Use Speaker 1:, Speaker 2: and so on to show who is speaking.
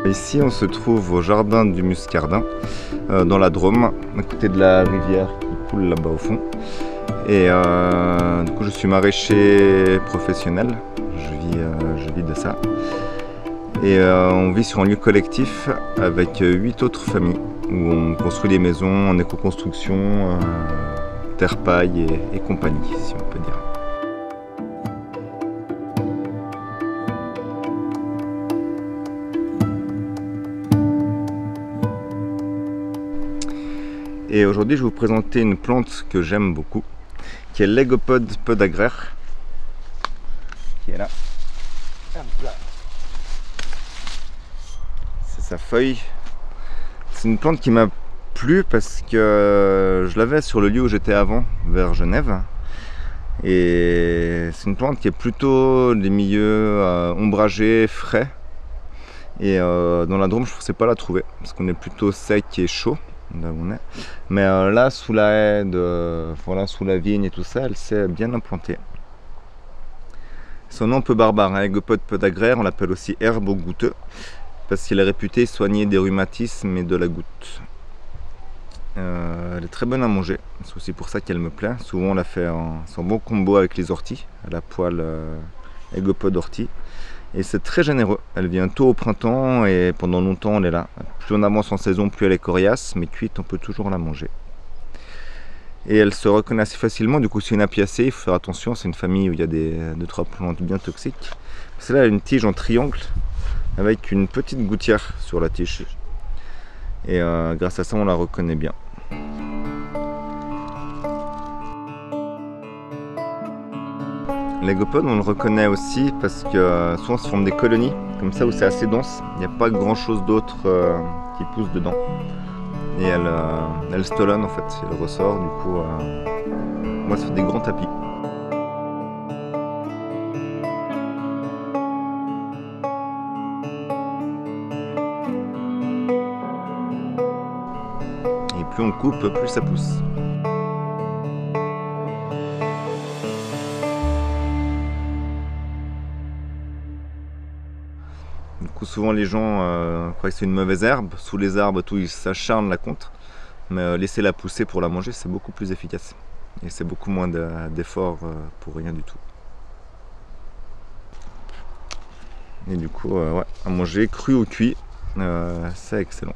Speaker 1: Ici on se trouve au jardin du Muscardin, dans la Drôme, à côté de la rivière qui coule là-bas au fond. Et du coup je suis maraîcher professionnel, je vis de ça. Et on vit sur un lieu collectif avec 8 autres familles où on construit des maisons en éco-construction, terre paille et compagnie, si on peut dire. Et aujourd'hui je vais vous présenter une plante que j'aime beaucoup, qui est l'Aegopode podagraire, qui est là. C'est sa feuille. C'est une plante qui m'a plu parce que je l'avais sur le lieu où j'étais avant, vers Genève. Et c'est une plante qui est plutôt des milieux ombragés, frais. Et dans la Drôme, je ne pensais pas la trouver, parce qu'on est plutôt sec et chaud, là où on est. Mais là, sous la haie, voilà, sous la vigne et tout ça, elle s'est bien implantée. Son nom un peu barbare, hein, Aegopode podagraire, on l'appelle aussi herbe au goutteux, parce qu'il est réputé soigner des rhumatismes et de la goutte. Elle est très bonne à manger, c'est aussi pour ça qu'elle me plaît. Souvent on la fait en bon combo avec les orties, à la poêle Aegopode ortie. Et c'est très généreux, elle vient tôt au printemps et pendant longtemps elle est là. Plus on avance en saison, plus elle est coriace, mais cuite on peut toujours la manger. Et elle se reconnaît assez facilement, du coup c'est une apiacée, il faut faire attention, c'est une famille où il y a 2-3 plantes bien toxiques. Celle-là a une tige en triangle avec une petite gouttière sur la tige. Et grâce à ça on la reconnaît bien. L'Aegopode on le reconnaît aussi parce que souvent se forment des colonies comme ça où c'est assez dense, il n'y a pas grand chose d'autre qui pousse dedans. Et elle stolonne en fait, elle ressort, du coup moi ça fait des grands tapis. Et plus on coupe, plus ça pousse. Du coup souvent les gens croient que c'est une mauvaise herbe, sous les arbres tout, ils s'acharnent la contre, mais laisser la pousser pour la manger c'est beaucoup plus efficace. Et c'est beaucoup moins d'efforts pour rien du tout. Et du coup ouais, à manger cru ou cuit, c'est excellent.